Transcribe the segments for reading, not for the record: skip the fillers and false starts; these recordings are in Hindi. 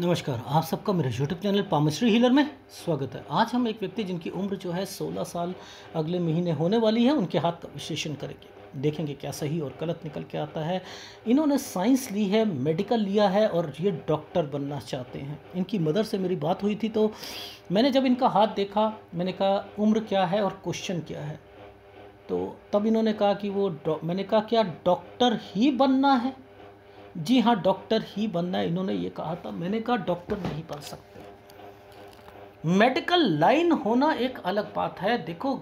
नमस्कार, आप सबका मेरे यूट्यूब चैनल पामश्री हीलर में स्वागत है। आज हम एक व्यक्ति जिनकी उम्र जो है 16 साल अगले महीने होने वाली है, उनके हाथ का विश्लेषण करेंगे। देखेंगे क्या सही और गलत निकल के आता है। इन्होंने साइंस ली है, मेडिकल लिया है और ये डॉक्टर बनना चाहते हैं। इनकी मदर से मेरी बात हुई थी तो मैंने जब इनका हाथ देखा, मैंने कहा उम्र क्या है और क्वेश्चन क्या है। तो तब इन्होंने कहा कि मैंने कहा क्या डॉक्टर ही बनना है? जी हाँ, डॉक्टर ही बनना है, इन्होंने ये कहा था। मैंने कहा डॉक्टर नहीं बन सकते। मेडिकल लाइन होना एक अलग बात है, देखो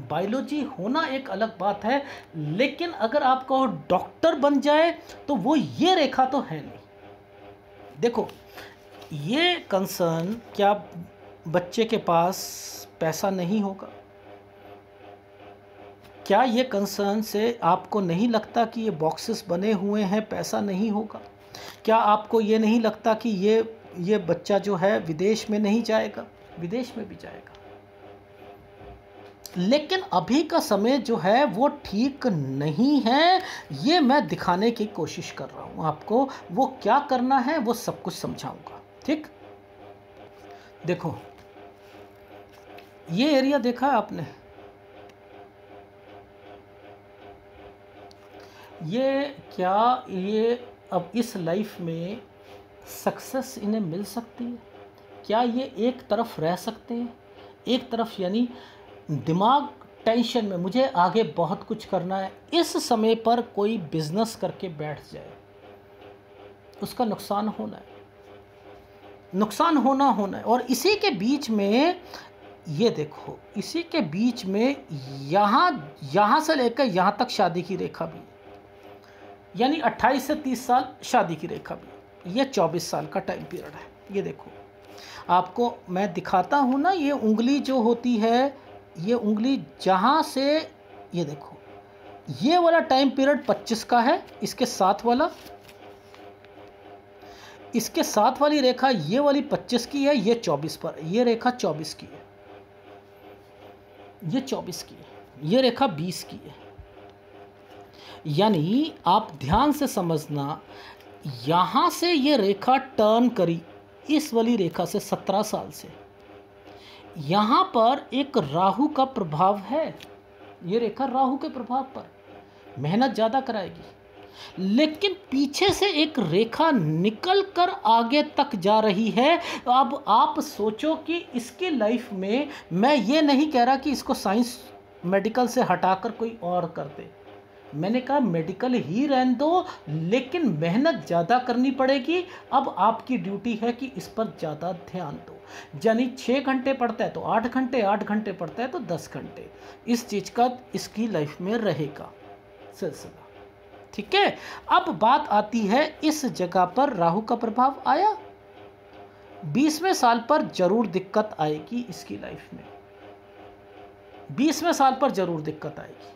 बायोलॉजी होना एक अलग बात है, लेकिन अगर आप कहो डॉक्टर बन जाए तो वो ये रेखा तो है नहीं। देखो ये कंसर्न, क्या बच्चे के पास पैसा नहीं होगा? क्या ये कंसर्न से आपको नहीं लगता कि ये बॉक्सेस बने हुए हैं, पैसा नहीं होगा? क्या आपको ये नहीं लगता कि ये बच्चा जो है विदेश में नहीं जाएगा? विदेश में भी जाएगा। लेकिन अभी का समय जो है वो ठीक नहीं है, ये मैं दिखाने की कोशिश कर रहा हूँ आपको। वो क्या करना है वो सब कुछ समझाऊंगा, ठीक? देखो ये एरिया देखा है आपने? ये अब इस लाइफ में सक्सेस इन्हें मिल सकती है? क्या ये एक तरफ रह सकते हैं? एक तरफ यानी दिमाग टेंशन में, मुझे आगे बहुत कुछ करना है, इस समय पर कोई बिजनेस करके बैठ जाए, उसका नुकसान होना है, नुकसान होना है। और इसी के बीच में ये देखो, इसी के बीच में यहाँ से लेकर यहाँ तक शादी की रेखा भी, यानी 28 से 30 साल शादी की रेखा भी, ये 24 साल का टाइम पीरियड है। ये देखो आपको मैं दिखाता हूँ ना, ये उंगली जो होती है, ये उंगली जहाँ से, ये देखो ये वाला टाइम पीरियड 25 का है, इसके साथ वाली रेखा ये वाली 25 की है, ये 24 पर, ये रेखा 24 की है, ये 24 की है, ये रेखा 20 की है। यानी आप ध्यान से समझना, यहाँ से ये रेखा टर्न करी इस वाली रेखा से 17 साल से, यहाँ पर एक राहु का प्रभाव है। ये रेखा राहु के प्रभाव पर मेहनत ज़्यादा कराएगी, लेकिन पीछे से एक रेखा निकल कर आगे तक जा रही है। अब आप सोचो कि इसकी लाइफ में, मैं ये नहीं कह रहा कि इसको साइंस मेडिकल से हटाकर कोई और कर दे, मैंने कहा मेडिकल ही रहने दो, लेकिन मेहनत ज़्यादा करनी पड़ेगी। अब आपकी ड्यूटी है कि इस पर ज़्यादा ध्यान दो। यानी 6 घंटे पढ़ता है तो 8 घंटे, 8 घंटे पढ़ता है तो 10 घंटे, इस चीज़ का इसकी लाइफ में रहेगा सिलसिला, ठीक है? अब बात आती है, इस जगह पर राहु का प्रभाव आया, 20वें साल पर जरूर दिक्कत आएगी इसकी लाइफ में, 20वें साल पर जरूर दिक्कत आएगी।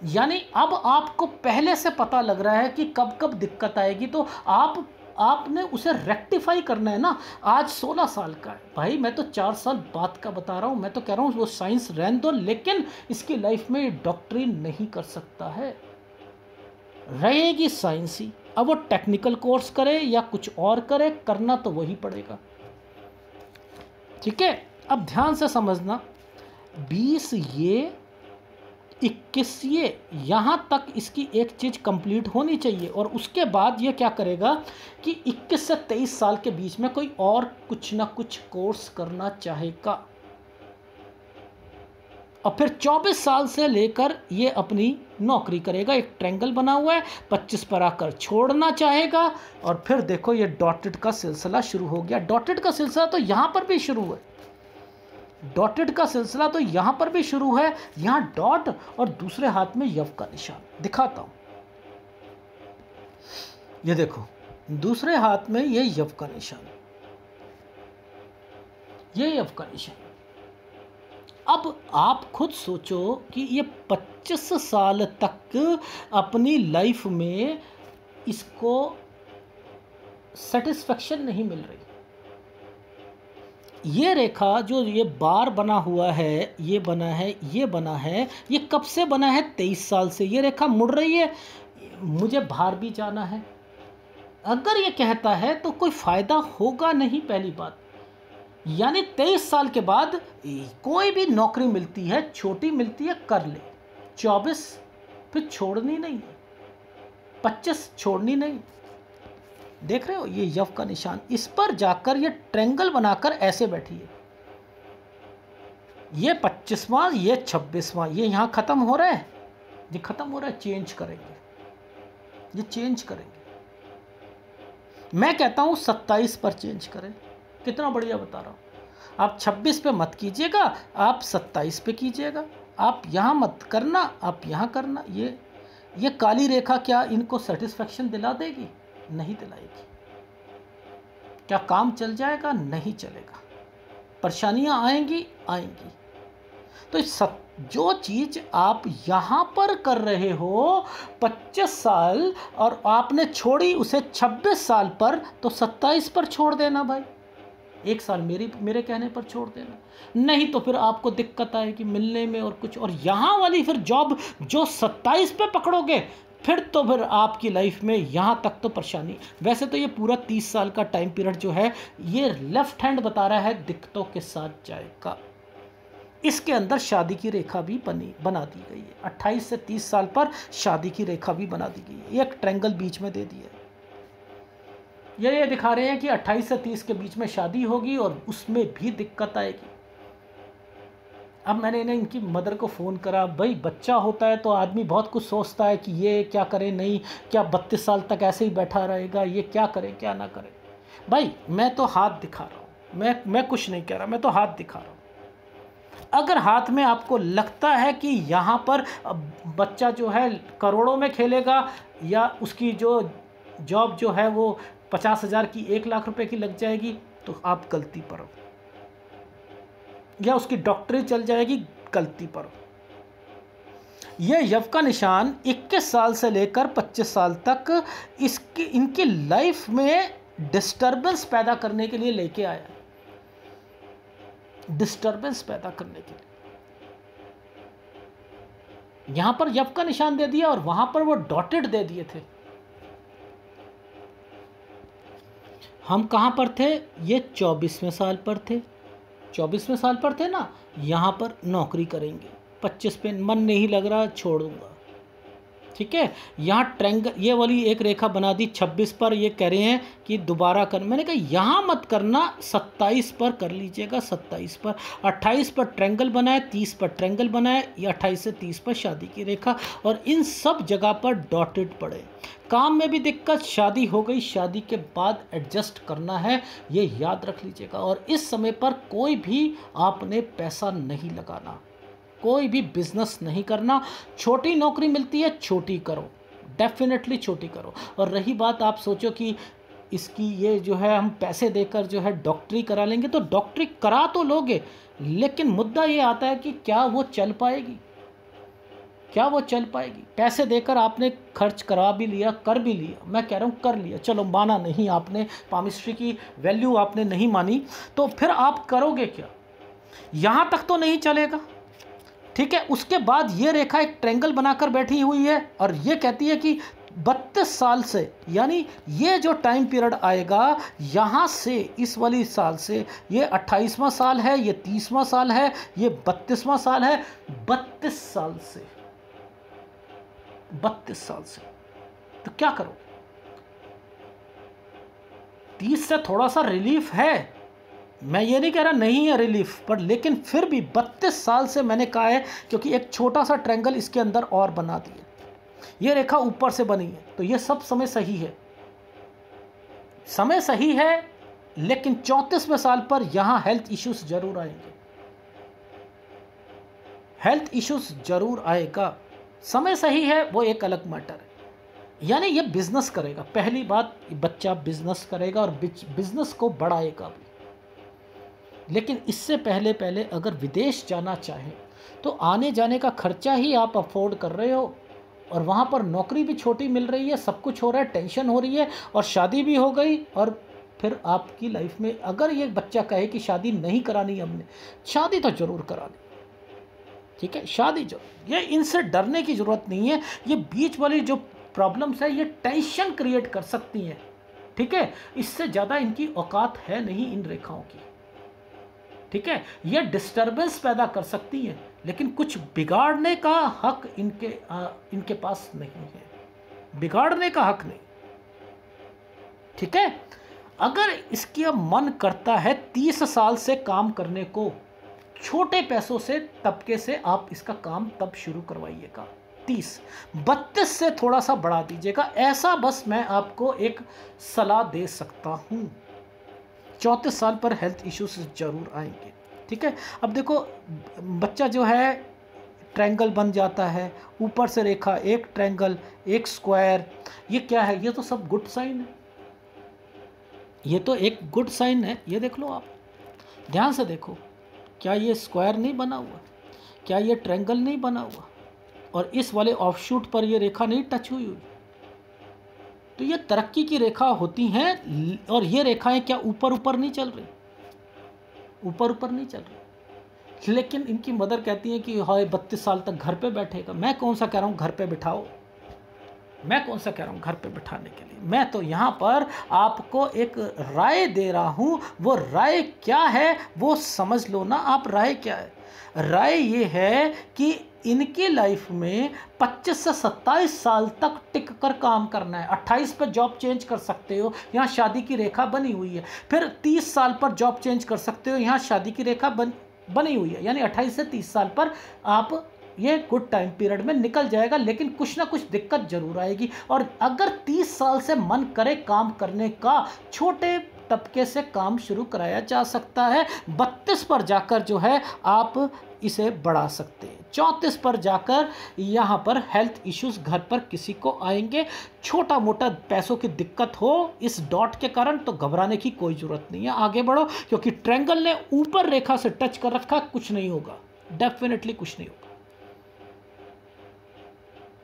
यानी अब आपको पहले से पता लग रहा है कि कब कब दिक्कत आएगी, तो आपने उसे रेक्टिफाई करना है ना। आज 16 साल का है भाई, मैं तो 4 साल बाद का बता रहा हूँ। मैं तो कह रहा हूँ वो साइंस रहने दो, लेकिन इसकी लाइफ में डॉक्टरी नहीं कर सकता है, रहेगी साइंस ही। अब वो टेक्निकल कोर्स करे या कुछ और करे, करना तो वही पड़ेगा, ठीक है? अब ध्यान से समझना, 20 ये 21 ये, यहाँ तक इसकी एक चीज़ कंप्लीट होनी चाहिए। और उसके बाद ये क्या करेगा कि 21 से 23 साल के बीच में कोई और कुछ ना कुछ कोर्स करना चाहेगा, और फिर 24 साल से लेकर ये अपनी नौकरी करेगा। एक ट्रायंगल बना हुआ है, 25 पर आकर छोड़ना चाहेगा, और फिर देखो ये डॉटेड का सिलसिला शुरू हो गया। डॉटेड का सिलसिला तो यहाँ पर भी शुरू है, डॉटेड का सिलसिला तो यहाँ पर भी शुरू है। यहाँ डॉट और दूसरे हाथ में यव का निशान दिखाता हूँ, ये देखो दूसरे हाथ में ये यव का निशान, ये यव का निशान। अब आप खुद सोचो कि ये 25 साल तक अपनी लाइफ में इसको सेटिस्फेक्शन नहीं मिल रही। ये रेखा जो ये बार बना हुआ है, ये बना है, ये बना है, ये कब से बना है? 23 साल से ये रेखा मुड़ रही है। मुझे बाहर भी जाना है, अगर ये कहता है तो कोई फ़ायदा होगा नहीं, पहली बात। यानी 23 साल के बाद कोई भी नौकरी मिलती है, छोटी मिलती है, कर ले। 24 फिर छोड़नी नहीं, 25 छोड़नी नहीं। देख रहे हो ये यव का निशान, इस पर जाकर ये ट्रेंगल बनाकर ऐसे बैठी है। ये 25वां, ये 26वां, ये यहाँ ख़त्म हो रहा है, ये ख़त्म हो रहा है, चेंज करेंगे, ये चेंज करेंगे। मैं कहता हूँ 27 पर चेंज करें। कितना बढ़िया बता रहा हूँ। आप 26 पे मत कीजिएगा, आप 27 पे कीजिएगा। आप यहाँ मत करना, आप यहाँ करना। ये काली रेखा क्या इनको सेटिस्फेक्शन दिला देगी? नहीं दिलाएगी। क्या काम चल जाएगा? नहीं चलेगा। परेशानियाँ आएंगी, आएंगी। तो जो चीज़ आप यहाँ पर कर रहे हो 25 साल और आपने छोड़ी उसे 26 साल पर, तो 27 पर छोड़ देना भाई। 1 साल मेरे कहने पर छोड़ देना, नहीं तो फिर आपको दिक्कत आएगी मिलने में और कुछ। और यहाँ वाली फिर जॉब जो 27 पे पकड़ोगे, फिर तो फिर आपकी लाइफ में यहाँ तक तो परेशानी। वैसे तो ये पूरा 30 साल का टाइम पीरियड जो है, ये लेफ्ट हैंड बता रहा है दिक्कतों के साथ जाएगा। इसके अंदर शादी की रेखा भी बना दी गई है। 28 से 30 साल पर शादी की रेखा भी बना दी गई है। एक ट्रायंगल बीच में दे दिया है। ये दिखा रहे हैं कि 28 से 30 के बीच में शादी होगी और उसमें भी दिक्कत आएगी। अब मैंने इन्हें इनकी मदर को फ़ोन करा। भाई बच्चा होता है तो आदमी बहुत कुछ सोचता है कि ये क्या करे, नहीं क्या 32 साल तक ऐसे ही बैठा रहेगा, ये क्या करे क्या ना करे। भाई मैं तो हाथ दिखा रहा हूँ, मैं कुछ नहीं कह रहा, मैं तो हाथ दिखा रहा हूँ। अगर हाथ में आपको लगता है कि यहाँ पर बच्चा जो है करोड़ों में खेलेगा, या उसकी जो जॉब जो है वो 50,000 की 1 लाख रुपए की लग जाएगी, तो आप गलती पर हो। या उसकी डॉक्टरी चल जाएगी, गलती पर हो। यह यव का निशान 21 साल से लेकर 25 साल तक इनकी लाइफ में डिस्टर्बेंस पैदा करने के लिए लेके आया है। डिस्टर्बेंस पैदा करने के लिए यहां पर यव का निशान दे दिया और वहां पर वो डॉटेड दे दिए थे। हम कहां पर थे? ये 24वें साल पर थे। 24वें साल पर थे ना। यहां पर नौकरी करेंगे। 25 पे मन नहीं लग रहा, छोड़ूंगा। ठीक है। यहाँ ट्रायंगल ये वाली एक रेखा बना दी 26 पर। ये कह रहे हैं कि दोबारा कर। मैंने कहा यहाँ मत करना, 27 पर कर लीजिएगा। 27 पर 28 पर ट्रायंगल बनाए, 30 पर ट्रायंगल बनाए, या 28 से 30 पर शादी की रेखा। और इन सब जगह पर डॉटेड पड़े। काम में भी दिक्कत, शादी हो गई, शादी के बाद एडजस्ट करना है, ये याद रख लीजिएगा। और इस समय पर कोई भी आपने पैसा नहीं लगाना, कोई भी बिजनेस नहीं करना। छोटी नौकरी मिलती है, छोटी करो, डेफिनेटली छोटी करो। और रही बात, आप सोचो कि इसकी ये जो है हम पैसे देकर जो है डॉक्टरी करा लेंगे, तो डॉक्टरी करा तो लोगे, लेकिन मुद्दा ये आता है कि क्या वो चल पाएगी? क्या वो चल पाएगी? पैसे देकर आपने खर्च करा भी लिया, कर भी लिया, मैं कह रहा हूँ कर लिया, चलो माना नहीं आपने, पामिस्ट्री की वैल्यू आपने नहीं मानी, तो फिर आप करोगे क्या? यहाँ तक तो नहीं चलेगा। ठीक है। उसके बाद ये रेखा एक ट्रायंगल बनाकर बैठी हुई है और ये कहती है कि 32 साल से, यानी ये जो टाइम पीरियड आएगा यहाँ से, इस वाली साल से, ये 28वां साल है, ये 30वां साल है, ये 32वां साल है। 32 साल से, 32 साल से तो क्या करो? 30 से थोड़ा सा रिलीफ है, मैं ये नहीं कह रहा नहीं है रिलीफ, पर लेकिन फिर भी 32 साल से मैंने कहा है, क्योंकि एक छोटा सा ट्रायंगल इसके अंदर और बना दिया। ये रेखा ऊपर से बनी है, तो ये सब समय सही है, समय सही है। लेकिन 34वें साल पर यहां हेल्थ इश्यूज जरूर आएंगे, हेल्थ इश्यूज जरूर आएगा। समय सही है, वो एक अलग मैटर है। यानी ये बिजनेस करेगा, पहली बात, बच्चा बिजनेस करेगा और बिजनेस को बढ़ाएगा भी। लेकिन इससे पहले अगर विदेश जाना चाहें तो आने जाने का खर्चा ही आप अफोर्ड कर रहे हो, और वहाँ पर नौकरी भी छोटी मिल रही है, सब कुछ हो रहा है, टेंशन हो रही है, और शादी भी हो गई। और फिर आपकी लाइफ में अगर ये बच्चा कहे कि शादी नहीं करानी हमने, शादी तो ज़रूर करानी। ठीक है, शादी जो, ये इनसे डरने की ज़रूरत नहीं है। ये बीच वाली जो प्रॉब्लम्स है, ये टेंशन क्रिएट कर सकती हैं। ठीक है, इससे ज़्यादा इनकी औकात है नहीं इन रेखाओं की। ठीक है, ये डिस्टरबेंस पैदा कर सकती हैं, लेकिन कुछ बिगाड़ने का हक इनके पास नहीं है, बिगाड़ने का हक नहीं। ठीक है, अगर इसका मन करता है 30 साल से काम करने को, छोटे पैसों से तबके से आप इसका काम तब शुरू करवाइएगा। 32 से थोड़ा सा बढ़ा दीजिएगा, ऐसा बस मैं आपको एक सलाह दे सकता हूं। 34 साल पर हेल्थ इश्यूज जरूर आएंगे। ठीक है, अब देखो बच्चा जो है ट्रायंगल बन जाता है, ऊपर से रेखा, एक ट्रायंगल, एक स्क्वायर, ये क्या है? ये तो सब गुड साइन है, ये तो एक गुड साइन है। ये देख लो आप, ध्यान से देखो, क्या ये स्क्वायर नहीं बना हुआ? क्या ये ट्रायंगल नहीं बना हुआ? और इस वाले ऑफशूट पर ये रेखा नहीं टच हुई? तो ये तरक्की की रेखा होती हैं। और ये रेखाएं क्या ऊपर ऊपर नहीं चल रही? ऊपर ऊपर नहीं चल रही, लेकिन इनकी मदर कहती है कि हाय 32 साल तक घर पे बैठेगा। मैं कौन सा कह रहा हूँ घर पे बिठाओ, मैं कौन सा कह रहा हूँ घर पे बिठाने के लिए? मैं तो यहाँ पर आपको एक राय दे रहा हूँ। वो राय क्या है वो समझ लो ना आप। राय क्या है? राय ये है कि इनकी लाइफ में 25 से 27 साल तक टिक कर काम करना है। 28 पर जॉब चेंज कर सकते हो, यहाँ शादी की रेखा बनी हुई है। फिर 30 साल पर जॉब चेंज कर सकते हो, यहाँ शादी की रेखा बनी हुई है। यानी 28 से 30 साल पर आप ये गुड टाइम पीरियड में निकल जाएगा, लेकिन कुछ ना कुछ दिक्कत जरूर आएगी। और अगर 30 साल से मन करे काम करने का, छोटे तबके से काम शुरू कराया जा सकता है। 32 पर जाकर जो है आप इसे बढ़ा सकते हैं। 34 पर जाकर यहाँ पर हेल्थ इश्यूज घर पर किसी को आएंगे। छोटा मोटा पैसों की दिक्कत हो इस डॉट के कारण तो घबराने की कोई ज़रूरत नहीं है, आगे बढ़ो, क्योंकि ट्रायंगल ने ऊपर रेखा से टच कर रखा, कुछ नहीं होगा, डेफिनेटली कुछ नहीं होगा।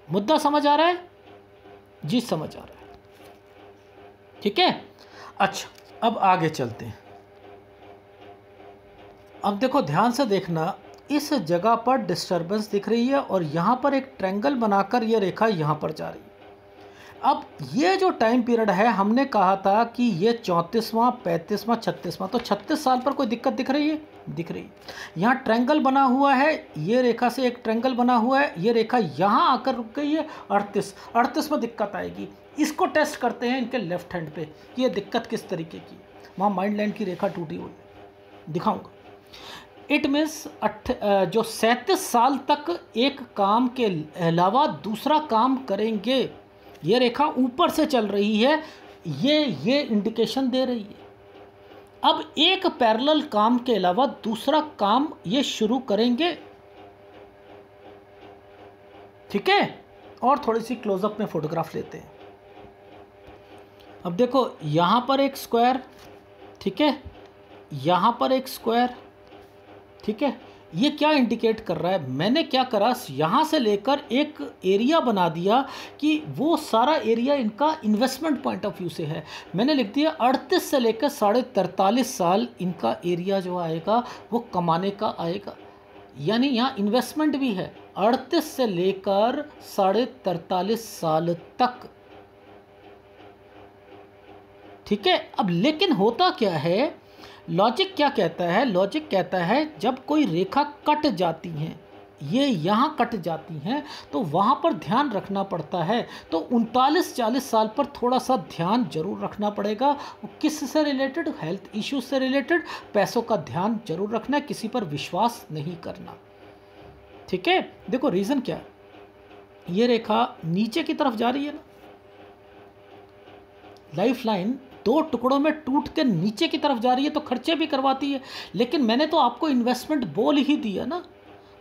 मुद्दा समझ आ रहा है जी? समझ आ रहा है, ठीक है। अच्छा, अब आगे चलते हैं। अब देखो ध्यान से देखना, इस जगह पर डिस्टरबेंस दिख रही है और यहाँ पर एक ट्रायंगल बनाकर ये रेखा यहाँ पर जा रही है। अब ये जो टाइम पीरियड है, हमने कहा था कि ये 34वां, 35वां, 36वां, तो 36 साल पर कोई दिक्कत दिख रही है? दिख रही है। यहाँ ट्रायंगल बना हुआ है, ये रेखा से एक ट्रायंगल बना हुआ है, ये रेखा यहाँ आकर रुक गई है। 38 में दिक्कत आएगी। इसको टेस्ट करते हैं इनके लेफ्ट हैंड पे कि ये दिक्कत किस तरीके की है। वहाँ माइंड लाइन की रेखा टूटी हुई है, दिखाऊंगा। इट मीन्स जो 37 साल तक एक काम के अलावा दूसरा काम करेंगे, ये रेखा ऊपर से चल रही है, ये इंडिकेशन दे रही है। अब एक पैरेलल काम के अलावा दूसरा काम ये शुरू करेंगे। ठीक है, और थोड़ी सी क्लोजअप में फोटोग्राफ लेते हैं। अब देखो यहां पर एक स्क्वायर, ठीक है, यहां पर एक स्क्वायर, ठीक है। ये क्या इंडिकेट कर रहा है? मैंने क्या करा, यहाँ से लेकर एक एरिया बना दिया कि वो सारा एरिया इनका इन्वेस्टमेंट पॉइंट ऑफ व्यू से है। मैंने लिख दिया 38 से लेकर 43.5 साल इनका एरिया जो आएगा वो कमाने का आएगा। यानी यहाँ इन्वेस्टमेंट भी है 38 से लेकर 43.5 साल तक। ठीक है, अब लेकिन होता क्या है, लॉजिक क्या कहता है? लॉजिक कहता है जब कोई रेखा कट जाती हैं, ये यहाँ कट जाती हैं, तो वहाँ पर ध्यान रखना पड़ता है। तो 39-40 साल पर थोड़ा सा ध्यान जरूर रखना पड़ेगा। किस से रिलेटेड? हेल्थ इश्यूज से रिलेटेड। पैसों का ध्यान जरूर रखना है, किसी पर विश्वास नहीं करना। ठीक है, देखो रीज़न क्या है, ये रेखा नीचे की तरफ जा रही है ना, लाइफ लाइन 2 टुकड़ों में टूट के नीचे की तरफ जा रही है, तो खर्चे भी करवाती है। लेकिन मैंने तो आपको इन्वेस्टमेंट बोल ही दिया ना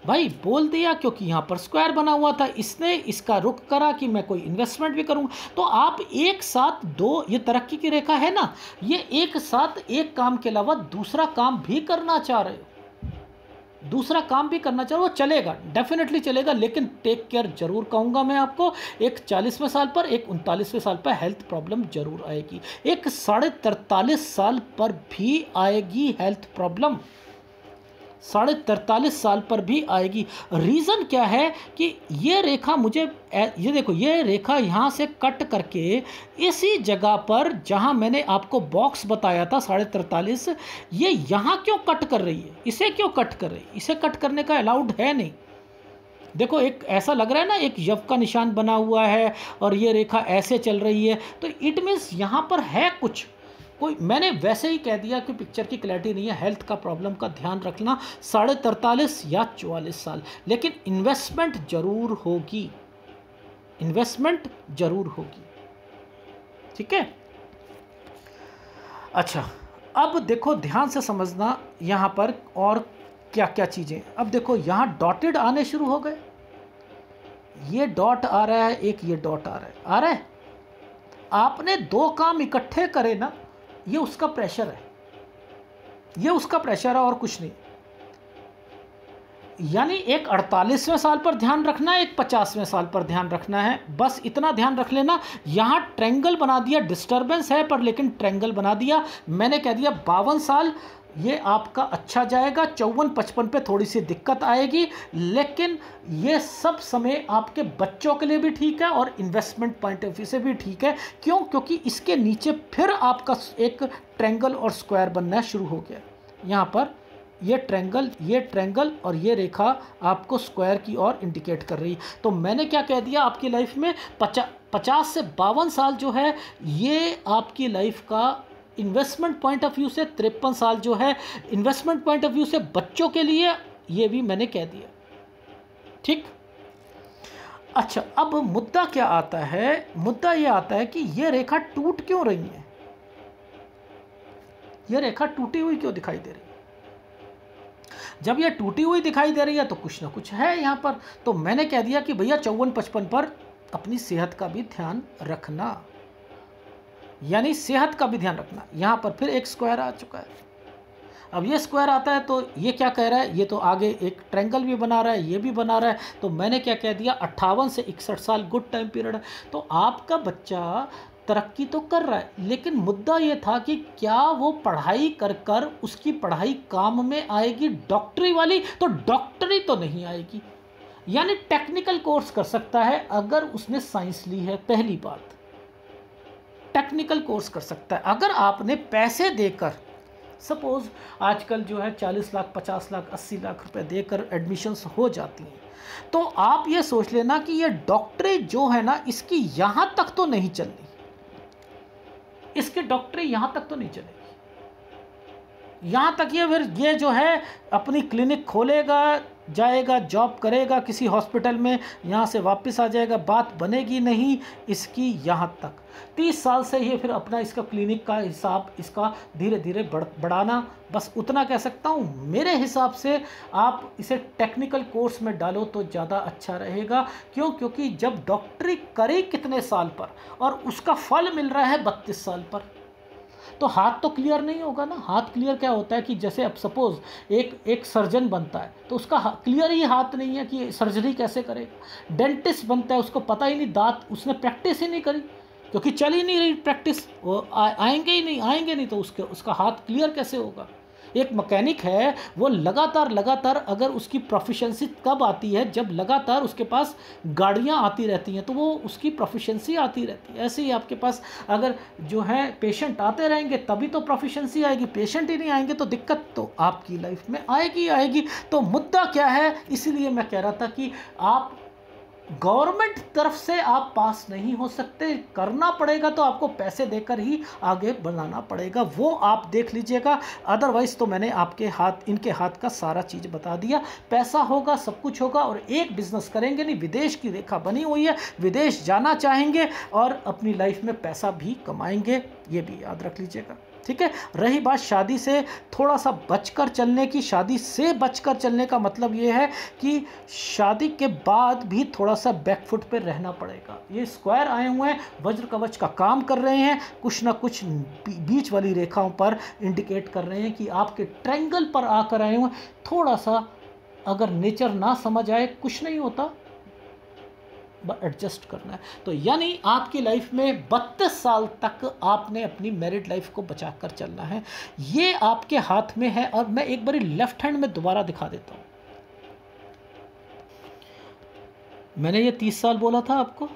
भाई, बोल दिया, क्योंकि यहाँ पर स्क्वायर बना हुआ था, इसने इसका रुख करा कि मैं कोई इन्वेस्टमेंट भी करूँ। तो आप एक साथ दो, ये तरक्की की रेखा है ना, ये एक साथ एक काम के अलावा दूसरा काम भी करना चाह रहे हो, दूसरा काम भी करना चाहो, वो चलेगा, डेफिनेटली चलेगा। लेकिन टेक केयर जरूर कहूँगा मैं आपको, एक 40वें साल पर, एक 39वें साल पर हेल्थ प्रॉब्लम जरूर आएगी, एक 43.5 साल पर भी आएगी हेल्थ प्रॉब्लम। 43.5 साल पर भी आएगी। रीज़न क्या है कि ये रेखा मुझे ये देखो, ये रेखा यहाँ से कट करके इसी जगह पर जहाँ मैंने आपको बॉक्स बताया था 43.5, ये यहाँ क्यों कट कर रही है, इसे क्यों कट कर रही है? इसे कट करने का अलाउड है नहीं। देखो, एक ऐसा लग रहा है ना, एक यव का निशान बना हुआ है और ये रेखा ऐसे चल रही है, तो इट मीन्स यहाँ पर है कुछ, कोई, मैंने वैसे ही कह दिया कि पिक्चर की क्लैरिटी नहीं है, हेल्थ का प्रॉब्लम का ध्यान रखना, 43.5 या 44 साल, लेकिन इन्वेस्टमेंट जरूर होगी, इन्वेस्टमेंट जरूर होगी। ठीक है। अच्छा, अब देखो ध्यान से समझना यहाँ पर और क्या क्या चीज़ें। अब देखो यहाँ डॉटेड आने शुरू हो गए, ये डॉट आ रहा है, एक ये डॉट आ रहा है। आपने दो काम इकट्ठे करे ना, ये उसका प्रेशर है, ये उसका प्रेशर है और कुछ नहीं। यानी एक 48वें साल पर ध्यान रखना है, एक 50वें साल पर ध्यान रखना है, बस इतना ध्यान रख लेना। यहाँ ट्रेंगल बना दिया, डिस्टर्बेंस है पर लेकिन ट्रेंगल बना दिया। मैंने कह दिया 52 साल ये आपका अच्छा जाएगा, 54-55 पे थोड़ी सी दिक्कत आएगी, लेकिन ये सब समय आपके बच्चों के लिए भी ठीक है और इन्वेस्टमेंट पॉइंट ऑफ व्यू से भी ठीक है। क्यों? क्योंकि इसके नीचे फिर आपका एक ट्रेंगल और स्क्वायर बनना शुरू हो गया। यहाँ पर ये ट्रेंगल और ये रेखा आपको स्क्वायर की ओर इंडिकेट कर रही। तो मैंने क्या कह दिया, आपकी लाइफ में 50 से 52 साल जो है ये आपकी लाइफ का इन्वेस्टमेंट पॉइंट ऑफ व्यू से, 53 साल जो है इन्वेस्टमेंट पॉइंट ऑफ व्यू से बच्चों के लिए, ये भी मैंने कह दिया। ठीक। अच्छा, अब मुद्दा क्या आता है? मुद्दा ये आता है कि ये रेखा टूट क्यों रही है, ये रेखा टूटी हुई क्यों दिखाई दे रही है? जब ये टूटी हुई दिखाई दे रही है तो कुछ ना कुछ है यहाँ पर। तो मैंने कह दिया कि भैया 54-55 पर अपनी सेहत का भी ध्यान रखना, यानी सेहत का भी ध्यान रखना। यहाँ पर फिर एक स्क्वायर आ चुका है। अब ये स्क्वायर आता है तो ये क्या कह रहा है, ये तो आगे एक ट्रायंगल भी बना रहा है, ये भी बना रहा है। तो मैंने क्या कह दिया, 58 से 61 साल गुड टाइम पीरियड है। तो आपका बच्चा तरक्की तो कर रहा है, लेकिन मुद्दा ये था कि क्या वो पढ़ाई कर कर उसकी पढ़ाई काम में आएगी डॉक्टरी वाली? तो डॉक्टरी तो नहीं आएगी, यानी टेक्निकल कोर्स कर सकता है अगर उसने साइंस ली है। पहली बात, टेक्निकल कोर्स कर सकता है। अगर आपने पैसे देकर, सपोज आजकल जो है 40 लाख 50 लाख 80 लाख रुपए देकर एडमिशन्स हो जाती हैं, तो आप ये सोच लेना कि ये डॉक्टरी जो है ना, इसकी यहाँ तक तो नहीं चलनी, इसकी डॉक्टरी यहाँ तक तो नहीं चलेगी। यहाँ तक ये फिर ये जो है अपनी क्लिनिक खोलेगा, जाएगा जॉब करेगा किसी हॉस्पिटल में, यहाँ से वापस आ जाएगा, बात बनेगी नहीं इसकी यहाँ तक। 30 साल से ये फिर अपना इसका क्लिनिक का हिसाब इसका धीरे धीरे बढ़ाना, बस उतना कह सकता हूँ। मेरे हिसाब से आप इसे टेक्निकल कोर्स में डालो तो ज़्यादा अच्छा रहेगा। क्यों? क्योंकि जब डॉक्टरी करे कितने साल पर और उसका फल मिल रहा है 32 साल पर, तो हाथ तो क्लियर नहीं होगा ना। हाथ क्लियर क्या होता है कि जैसे अब सपोज एक सर्जन बनता है तो उसका क्लियर ही हाथ नहीं है कि सर्जरी कैसे करेगा। डेंटिस्ट बनता है, उसको पता ही नहीं, दांत उसने प्रैक्टिस ही नहीं करी क्योंकि चल ही नहीं रही प्रैक्टिस, वो आएंगे नहीं तो उसका हाथ क्लियर कैसे होगा। एक मैकेनिक है, वो लगातार अगर उसकी प्रोफिशेंसी कब आती है, जब लगातार उसके पास गाड़ियां आती रहती हैं तो वो उसकी प्रोफिशेंसी आती रहती है। ऐसे ही आपके पास अगर जो है पेशेंट आते रहेंगे तभी तो प्रोफिशेंसी आएगी, पेशेंट ही नहीं आएंगे तो दिक्कत तो आपकी लाइफ में आएगी। तो मुद्दा क्या है, इसीलिए मैं कह रहा था कि आप गवर्नमेंट तरफ से आप पास नहीं हो सकते, करना पड़ेगा तो आपको पैसे देकर ही आगे बढ़ाना पड़ेगा, वो आप देख लीजिएगा। अदरवाइज तो मैंने आपके हाथ, इनके हाथ का सारा चीज़ बता दिया। पैसा होगा, सब कुछ होगा और एक बिजनेस करेंगे नहीं, विदेश की रेखा बनी हुई है, विदेश जाना चाहेंगे और अपनी लाइफ में पैसा भी कमाएंगे, ये भी याद रख लीजिएगा। ठीक है। रही बात शादी से थोड़ा सा बचकर चलने की, शादी से बचकर चलने का मतलब ये है कि शादी के बाद भी थोड़ा सा बैकफुट पे रहना पड़ेगा। ये स्क्वायर आए हुए हैं, वज्र कवच का काम कर रहे हैं, कुछ ना कुछ बीच वाली रेखाओं पर इंडिकेट कर रहे हैं कि आपके ट्रायंगल पर आकर आए हुए। थोड़ा सा अगर नेचर ना समझ आए, कुछ नहीं होता, एडजस्ट करना है। तो यानी आपकी लाइफ में 32 साल तक आपने अपनी मैरिड लाइफ को बचा कर चलना है। ये आपके हाथ में है। और मैं एक बारी लेफ्ट हैंड में दोबारा दिखा देता हूँ। मैंने ये 30 साल बोला था आपको,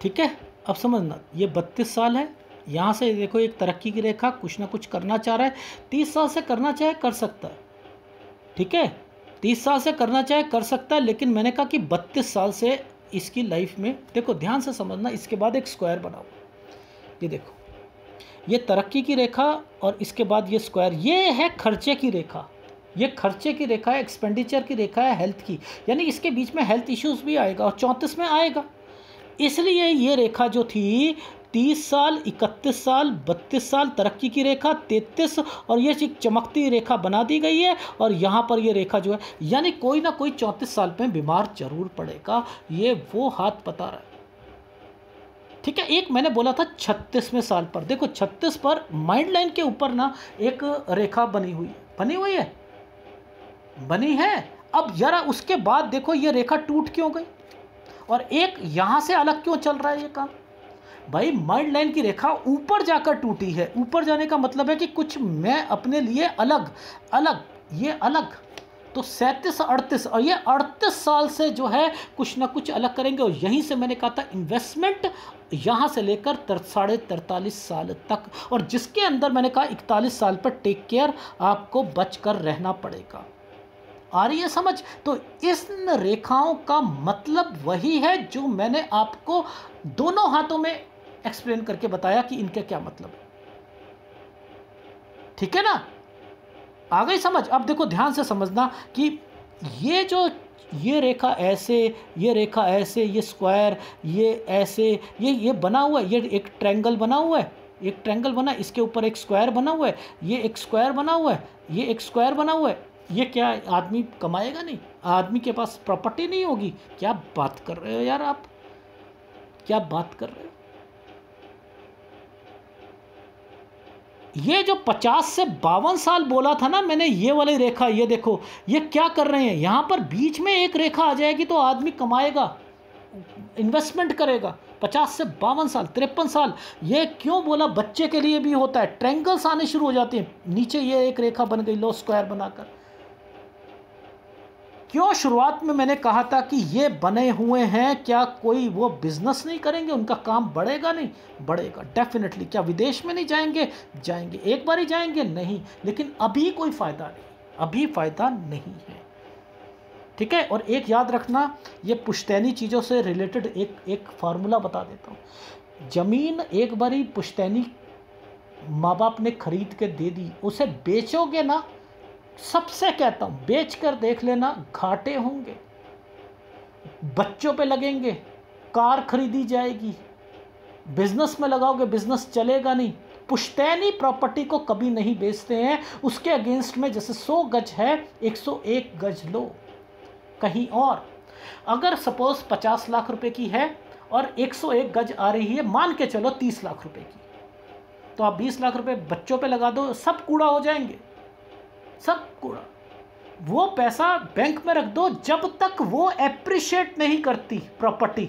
ठीक है। अब समझना, ये 32 साल है। यहाँ से देखो एक तरक्की की रेखा, कुछ ना कुछ करना चाह रहा है। 30 साल से करना चाहे कर सकता है, ठीक है। 30 साल से करना चाहे कर सकता है, लेकिन मैंने कहा कि 32 साल से इसकी लाइफ में, देखो ध्यान से समझना, इसके बाद एक स्क्वायर बनाओ। ये देखो, ये तरक्की की रेखा और इसके बाद ये स्क्वायर, ये है खर्चे की रेखा। ये खर्चे की रेखा है, एक्सपेंडिचर की रेखा है, हेल्थ की। यानी इसके बीच में हेल्थ इश्यूज भी आएगा और 34 में आएगा। इसलिए ये रेखा जो थी 30 साल, 31 साल, 32 साल तरक्की की रेखा, 33 और ये चमकती रेखा बना दी गई है। और यहाँ पर ये रेखा जो है, यानी कोई ना कोई 34 साल में बीमार जरूर पड़ेगा। ये वो हाथ बता रहा है, ठीक है। एक मैंने बोला था 36वें साल पर, देखो 36 पर माइंड लाइन के ऊपर ना एक रेखा बनी हुई है, बनी है। अब जरा उसके बाद देखो ये रेखा टूट क्यों गई और एक यहाँ से अलग क्यों चल रहा है ये काम। भाई माइंड लाइन की रेखा ऊपर जाकर टूटी है। ऊपर जाने का मतलब है कि कुछ मैं अपने लिए अलग अलग, ये अलग। तो 37 38 और ये 38 साल से जो है कुछ ना कुछ अलग करेंगे। और यहीं से मैंने कहा था इन्वेस्टमेंट यहाँ से लेकर 43 साल तक, और जिसके अंदर मैंने कहा 41 साल पर टेक केयर, आपको बच कर रहना पड़ेगा। आ रही है समझ? तो इन रेखाओं का मतलब वही है जो मैंने आपको दोनों हाथों में एक्सप्लेन करके बताया कि इनके क्या मतलब है, ठीक है ना। आ गई समझ? अब देखो ध्यान से समझना कि ये रेखा ऐसे, ये रेखा ऐसे, ये स्क्वायर, ये ऐसे, ये बना हुआ है। ये एक ट्रायंगल बना हुआ है, एक ट्रायंगल बना, इसके ऊपर एक स्क्वायर बना हुआ है, ये एक स्क्वायर बना हुआ है, ये एक स्क्वायर बना हुआ है। ये क्या आदमी कमाएगा नहीं? आदमी के पास प्रॉपर्टी नहीं होगी? क्या बात कर रहे हो यार आप, क्या बात कर रहे हो? ये जो 50 से 52 साल बोला था ना मैंने, ये वाली रेखा, ये देखो ये क्या कर रहे हैं, यहां पर बीच में एक रेखा आ जाएगी तो आदमी कमाएगा, इन्वेस्टमेंट करेगा। 50 से 52 साल, 53 साल। ये क्यों बोला? बच्चे के लिए भी होता है। ट्रायंगल्स आने शुरू हो जाते हैं। नीचे ये एक रेखा बन गई, लो स्क्वायर बनाकर। क्यों शुरुआत में मैंने कहा था कि ये बने हुए हैं, क्या कोई वो बिजनेस नहीं करेंगे? उनका काम बढ़ेगा नहीं? बढ़ेगा डेफिनेटली। क्या विदेश में नहीं जाएंगे? जाएंगे, एक बार ही जाएंगे नहीं, लेकिन अभी कोई फ़ायदा नहीं, अभी फ़ायदा नहीं है, ठीक है। और एक याद रखना, ये पुश्तैनी चीज़ों से रिलेटेड एक फार्मूला बता देता हूँ। ज़मीन एक बारी पुश्तैनी माँ बाप ने खरीद के दे दी, उसे बेचोगे ना, सबसे कहता हूं बेच कर देख लेना, घाटे होंगे, बच्चों पे लगेंगे, कार खरीदी जाएगी, बिजनेस में लगाओगे, बिजनेस चलेगा नहीं। पुश्तैनी प्रॉपर्टी को कभी नहीं बेचते हैं। उसके अगेंस्ट में जैसे 100 गज है, 101 गज लो कहीं और। अगर सपोज 50 लाख रुपए की है और 101 गज आ रही है, मान के चलो 30 लाख रुपए की, तो आप 20 लाख रुपए बच्चों पे लगा दो, सब कूड़ा हो जाएंगे, सब कूड़ा। वो पैसा बैंक में रख दो, जब तक वो एप्रिशिएट नहीं करती प्रॉपर्टी,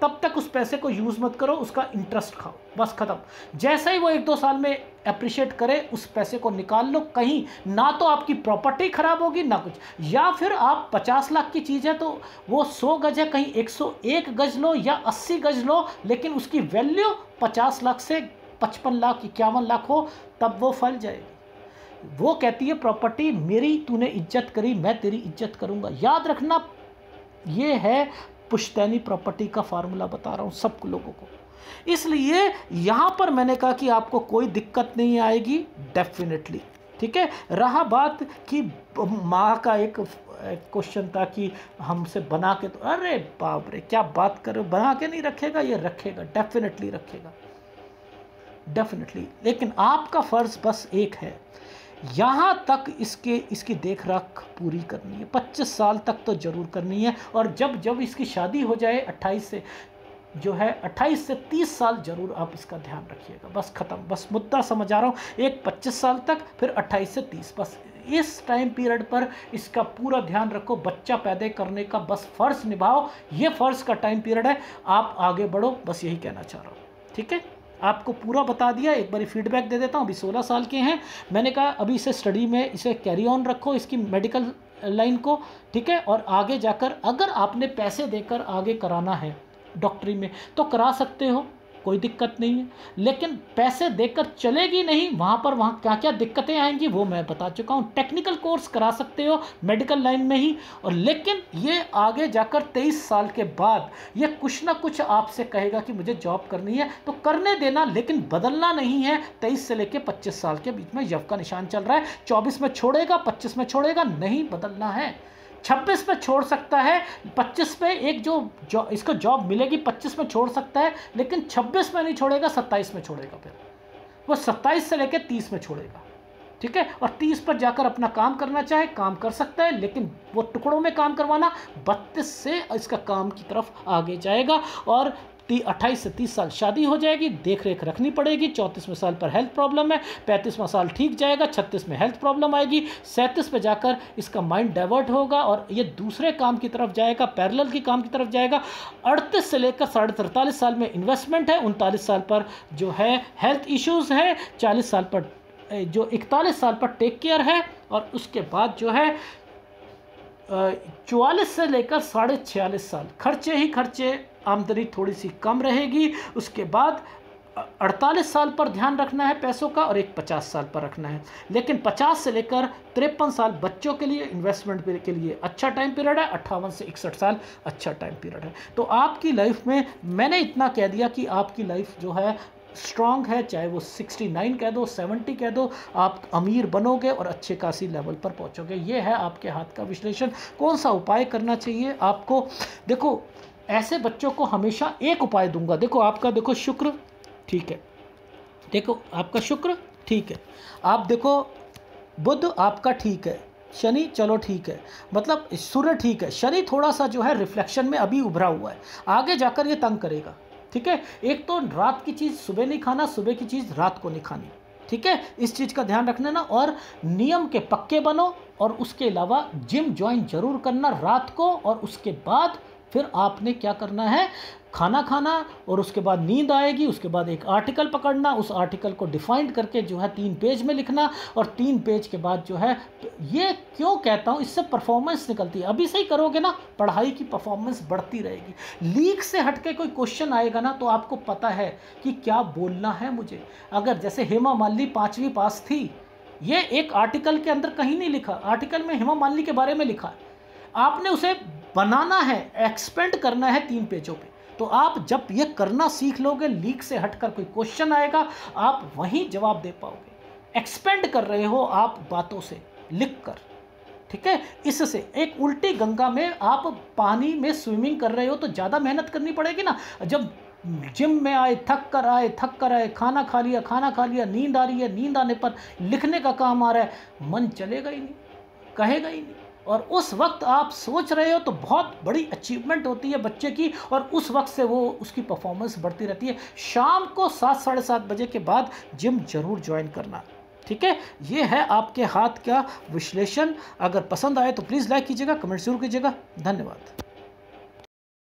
तब तक उस पैसे को यूज मत करो, उसका इंटरेस्ट खाओ, बस खत्म। जैसे ही वो 1-2 साल में एप्रिशिएट करे, उस पैसे को निकाल लो कहीं, ना तो आपकी प्रॉपर्टी खराब होगी ना कुछ। या फिर आप 50 लाख की चीज़ है तो वो 100 गज है, कहीं 101 गज लो या 80 गज लो, लेकिन उसकी वैल्यू 50 लाख से 55 लाख 51 लाख हो, तब वो फल जाएगी। वो कहती है प्रॉपर्टी मेरी, तूने इज्जत करी, मैं तेरी इज्जत करूंगा। याद रखना, ये है पुश्तैनी प्रॉपर्टी का फार्मूला बता रहा हूँ सब लोगों को। इसलिए यहाँ पर मैंने कहा कि आपको कोई दिक्कत नहीं आएगी डेफिनेटली, ठीक है। रहा बात कि माँ का एक क्वेश्चन था कि हमसे बना के, तो अरे बाप रे क्या बात कर रहे हो, बना के नहीं रखेगा, ये रखेगा, डेफिनेटली रखेगा, डेफिनेटली। लेकिन आपका फ़र्ज़ बस एक है, यहाँ तक इसकी देख रेख पूरी करनी है, 25 साल तक तो ज़रूर करनी है। और जब इसकी शादी हो जाए 28 से, जो है 28 से 30 साल जरूर आप इसका ध्यान रखिएगा। बस ख़त्म, बस मुद्दा समझ आ रहा हूँ। एक 25 साल तक, फिर 28 से 30, बस इस टाइम पीरियड पर इसका पूरा ध्यान रखो। बच्चा पैदा करने का बस फ़र्ज़ निभाओ, ये फ़र्ज़ का टाइम पीरियड है, आप आगे बढ़ो, बस यही कहना चाह रहा हूँ। ठीक है, आपको पूरा बता दिया। एक बार फीडबैक दे देता हूँ। अभी 16 साल के हैं, मैंने कहा अभी इसे स्टडी में इसे कैरी ऑन रखो, इसकी मेडिकल लाइन को। ठीक है, और आगे जाकर अगर आपने पैसे देकर आगे कराना है डॉक्टरी में तो करा सकते हो, कोई दिक्कत नहीं है। लेकिन पैसे देकर चलेगी नहीं, वहाँ क्या क्या दिक्कतें आएंगी वो मैं बता चुका हूँ। टेक्निकल कोर्स करा सकते हो मेडिकल लाइन में ही, और लेकिन ये आगे जाकर 23 साल के बाद ये कुछ ना कुछ आपसे कहेगा कि मुझे जॉब करनी है, तो करने देना, लेकिन बदलना नहीं है। 23 से लेकर 25 साल के बीच में यव का निशान चल रहा है। 24 में छोड़ेगा, 25 में छोड़ेगा, नहीं बदलना है। 26 पे छोड़ सकता है, 25 पे एक जो इसको जॉब मिलेगी 25 में छोड़ सकता है, लेकिन 26 में नहीं छोड़ेगा, 27 में छोड़ेगा। फिर वो 27 से लेकर 30 में छोड़ेगा। ठीक है, और 30 पर जाकर अपना काम करना चाहे काम कर सकता है, लेकिन वो टुकड़ों में काम करवाना, 32 से इसका काम की तरफ आगे जाएगा। और 28 से 30 साल शादी हो जाएगी, देख रेख रखनी पड़ेगी। 34वें साल पर हेल्थ प्रॉब्लम है, 35वां साल ठीक जाएगा, 36 में हेल्थ प्रॉब्लम आएगी, 37 पे जाकर इसका माइंड डाइवर्ट होगा और ये दूसरे काम की तरफ जाएगा, पैरेलल की काम की तरफ जाएगा। 38 से लेकर 43.5 साल में इन्वेस्टमेंट है, 39 साल पर जो है हेल्थ इश्यूज़ है, 40 साल पर जो 41 साल पर टेक केयर है, और उसके बाद जो है 44 से लेकर 46.5 साल खर्चे ही खर्चे, आमदनी थोड़ी सी कम रहेगी। उसके बाद 48 साल पर ध्यान रखना है पैसों का, और एक 50 साल पर रखना है। लेकिन 50 से लेकर 53 साल बच्चों के लिए, इन्वेस्टमेंट के लिए अच्छा टाइम पीरियड है। 58 से 61 साल अच्छा टाइम पीरियड है। तो आपकी लाइफ में मैंने इतना कह दिया कि आपकी लाइफ जो है स्ट्रॉन्ग है, चाहे वो 69 कह दो, 70 कह दो, आप अमीर बनोगे और अच्छे खासी लेवल पर पहुंचोगे। ये है आपके हाथ का विश्लेषण। कौन सा उपाय करना चाहिए आपको? देखो, ऐसे बच्चों को हमेशा एक उपाय दूंगा। देखो आपका, देखो शुक्र ठीक है, देखो आपका शुक्र ठीक है, आप देखो बुध आपका ठीक है, शनि चलो ठीक है, मतलब सूर्य ठीक है, शनि थोड़ा सा जो है रिफ्लेक्शन में अभी उभरा हुआ है, आगे जाकर ये तंग करेगा। ठीक है, एक तो रात की चीज़ सुबह नहीं खाना, सुबह की चीज़ रात को नहीं खानी। ठीक है, इस चीज़ का ध्यान रखना ना, और नियम के पक्के बनो। और उसके अलावा जिम ज्वाइन जरूर करना रात को, और उसके बाद फिर आपने क्या करना है, खाना खाना, और उसके बाद नींद आएगी, उसके बाद एक आर्टिकल पकड़ना, उस आर्टिकल को डिफाइंड करके जो है 3 पेज में लिखना, और 3 पेज के बाद जो है, ये क्यों कहता हूँ, इससे परफॉर्मेंस निकलती है। अभी से ही करोगे ना, पढ़ाई की परफॉर्मेंस बढ़ती रहेगी। लीक से हटके कोई क्वेश्चन आएगा ना, तो आपको पता है कि क्या बोलना है मुझे। अगर जैसे हेमा मालिनी 5वीं पास थी, ये एक आर्टिकल के अंदर कहीं नहीं लिखा, आर्टिकल में हेमा मालिनी के बारे में लिखा, आपने उसे बनाना है, एक्सपेंड करना है 3 पेजों पे। तो आप जब ये करना सीख लोगे, लीक से हटकर कोई क्वेश्चन आएगा, आप वहीं जवाब दे पाओगे। एक्सपेंड कर रहे हो आप बातों से, लिख कर। ठीक है, इससे एक उल्टी गंगा में आप पानी में स्विमिंग कर रहे हो तो ज़्यादा मेहनत करनी पड़ेगी ना। जब जिम में आए, थक कर आए, खाना खा लिया, नींद आ रही है, नींद आने पर लिखने का काम आ रहा है, मन चलेगा ही नहीं, कहेगा ही नहीं। और उस वक्त आप सोच रहे हो तो बहुत बड़ी अचीवमेंट होती है बच्चे की, और उस वक्त से वो उसकी परफॉर्मेंस बढ़ती रहती है। शाम को 7 साढ़े 7 बजे के बाद जिम जरूर ज्वाइन करना। ठीक है, ये है आपके हाथ का विश्लेषण। अगर पसंद आए तो प्लीज़ लाइक कीजिएगा, कमेंट जरूर कीजिएगा। धन्यवाद।